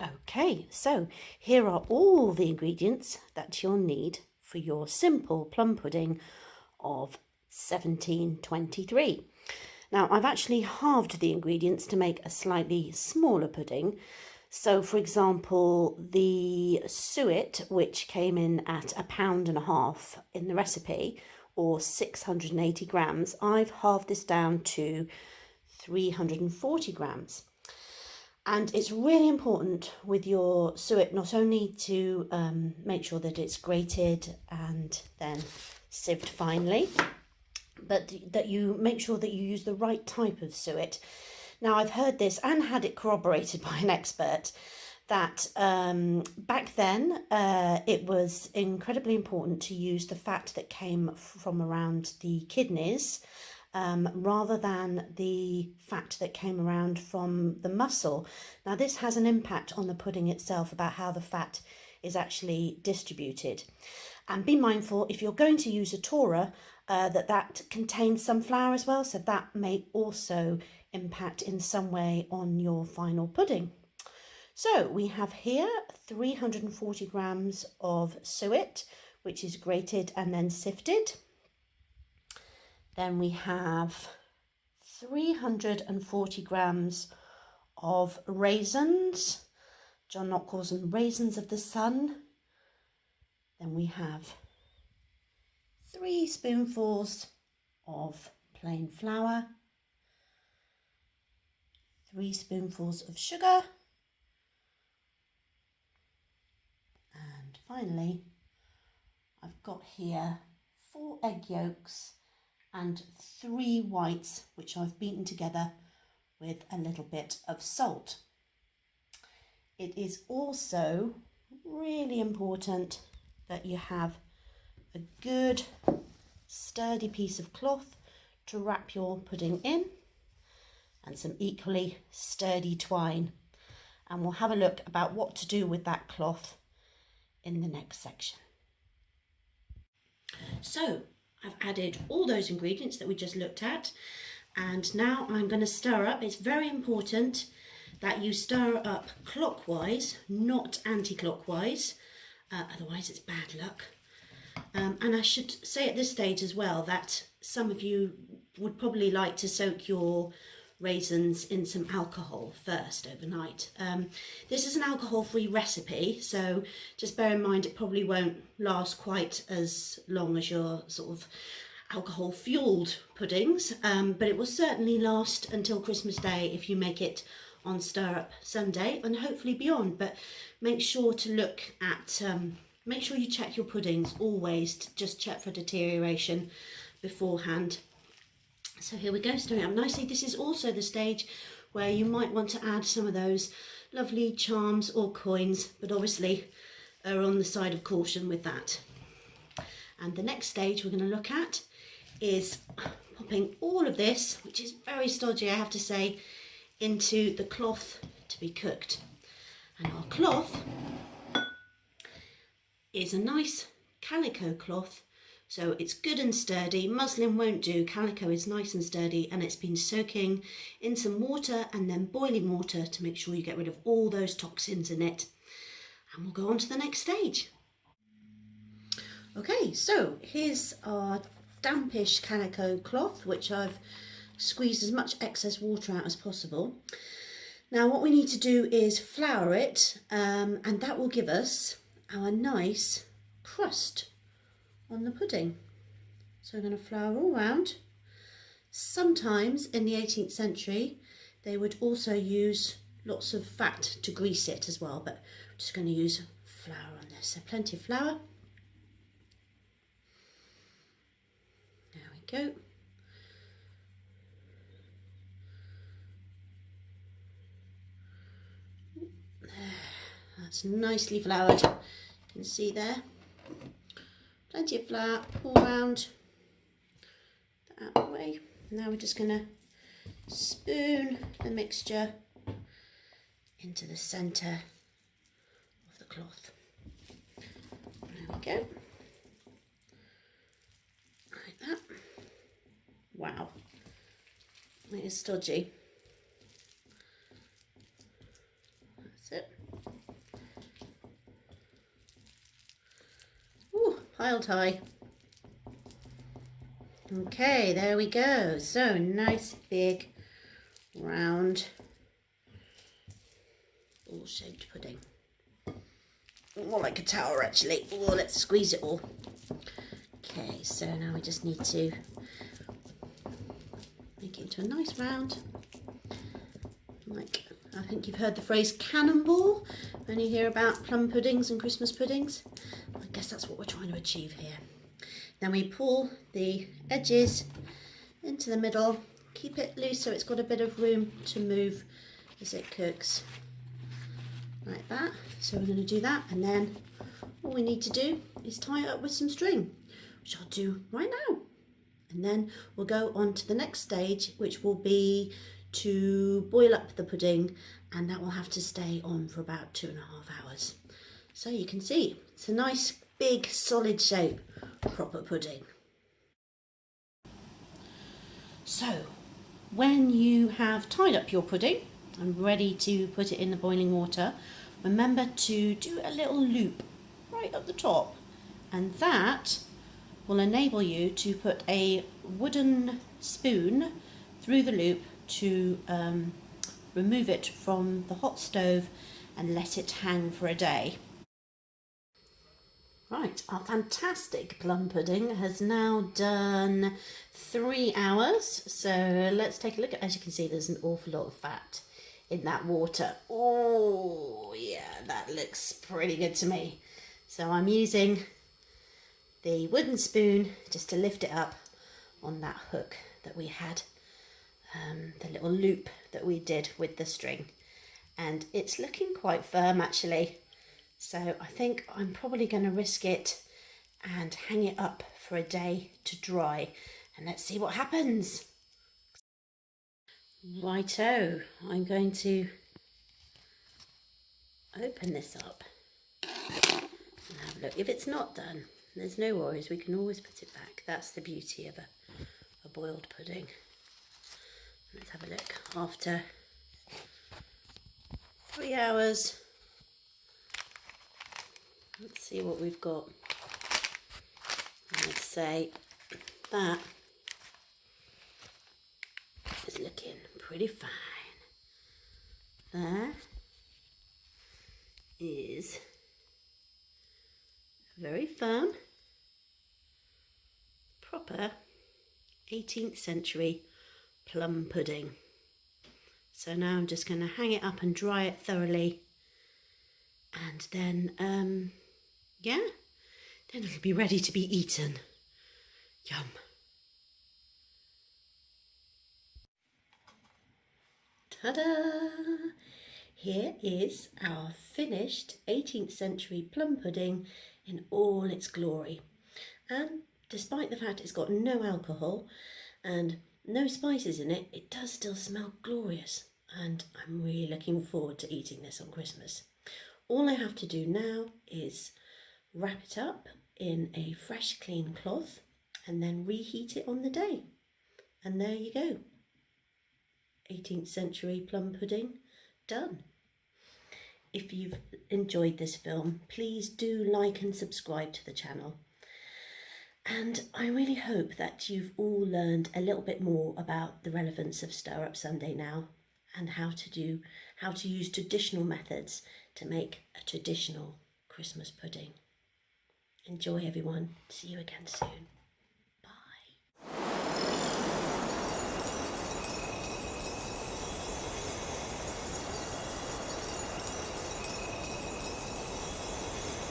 Okay, so here are all the ingredients that you'll need for your simple plum pudding of 1723. Now, I've actually halved the ingredients to make a slightly smaller pudding. So, for example, the suet, which came in at £1.50 in the recipe, or 680 grams, I've halved this down to 340 grams. And it's really important with your suet not only to make sure that it's grated and then sieved finely, but that you make sure that you use the right type of suet. Now, I've heard this and had it corroborated by an expert that back then it was incredibly important to use the fat that came from around the kidneys rather than the fat that came around from the muscle. Now, this has an impact on the pudding itself about how the fat is actually distributed. And be mindful, if you're going to use a tora, that contains some flour as well, so that may also impact in some way on your final pudding. So we have here 340 grams of suet, which is grated and then sifted. Then we have 340 grams of raisins. John Knock calls them raisins of the sun. Then we have 3 spoonfuls of plain flour, 3 spoonfuls of sugar, and finally I've got here 4 egg yolks and 3 whites, which I've beaten together with a little bit of salt. It is also really important that you have a good sturdy piece of cloth to wrap your pudding in and some equally sturdy twine. And we'll have a look about what to do with that cloth in the next section. So, I've added all those ingredients that we just looked at, and now I'm going to stir up. It's very important that you stir up clockwise, not anti-clockwise, otherwise it's bad luck. And I should say at this stage as well that some of you would probably like to soak your raisins in some alcohol first overnight. This is an alcohol-free recipe, so just bear in mind it probably won't last quite as long as your sort of alcohol-fueled puddings, but it will certainly last until Christmas Day if you make it on Stir Up Sunday and hopefully beyond. But make sure to look at, make sure you check your puddings always, to just check for deterioration beforehand. So here we go, stirring up nicely. This is also the stage where you might want to add some of those lovely charms or coins, but obviously are on the side of caution with that. And the next stage we're going to look at is popping all of this, which is very stodgy I have to say, into the cloth to be cooked. And our cloth is a nice calico cloth. So it's good and sturdy. Muslin won't do. Calico is nice and sturdy, and it's been soaking in some water and then boiling water to make sure you get rid of all those toxins in it. And we'll go on to the next stage. Okay, so here's our dampish calico cloth, which I've squeezed as much excess water out as possible. Now what we need to do is flour it, and that will give us our nice crust on the pudding. So we're going to flour all round. Sometimes in the 18th century they would also use lots of fat to grease it as well, but I'm just going to use flour on this. So plenty of flour. There we go. There, that's nicely floured. You can see there. Plenty of flour all round, out of the way. Now we're just going to spoon the mixture into the centre of the cloth. There we go. Like that. Wow, it is stodgy. That's it. piled high. Okay, there we go. So nice big round ball-shaped pudding. More like a tower actually. Oh, let's squeeze it all. Okay, so now we just need to make it into a nice round. Like, I think you've heard the phrase cannonball when you hear about plum puddings and Christmas puddings. I guess that's what we're trying to achieve here. Then we pull the edges into the middle, keep it loose so it's got a bit of room to move as it cooks. Like that. So we're going to do that, and then all we need to do is tie it up with some string, which I'll do right now. And then we'll go on to the next stage, which will be to boil up the pudding, and that will have to stay on for about 2.5 hours. So you can see it's a nice big solid shape, proper pudding. So when you have tied up your pudding and ready to put it in the boiling water, remember to do a little loop right at the top, and that will enable you to put a wooden spoon through the loop to remove it from the hot stove and let it hang for a day. Right, our fantastic plum pudding has now done 3 hours. So let's take a look at, as you can see, there's an awful lot of fat in that water. Oh yeah, that looks pretty good to me. So I'm using the wooden spoon just to lift it up on that hook that we had, the little loop that we did with the string, and it's looking quite firm actually. So I think I'm probably going to risk it and hang it up for a day to dry, and let's see what happens. Righto, I'm going to open this up and have a look. If it's not done, there's no worries, we can always put it back. That's the beauty of a boiled pudding. Let's have a look. After 3 hours, let's see what we've got. Let's say that is looking pretty fine. There is very firm, proper 18th century plum pudding. So now I'm just going to hang it up and dry it thoroughly, and then yeah, then it'll be ready to be eaten. Yum. Ta-da! Here is our finished 18th century plum pudding in all its glory. And despite the fact it's got no alcohol and no spices in it, it does still smell glorious. And I'm really looking forward to eating this on Christmas. All I have to do now is wrap it up in a fresh clean cloth and then reheat it on the day. And there you go. 18th century plum pudding done. If you've enjoyed this film, please do like and subscribe to the channel. And I really hope that you've all learned a little bit more about the relevance of Stir Up Sunday now, and how to use traditional methods to make a traditional Christmas pudding. Enjoy everyone. See you again soon.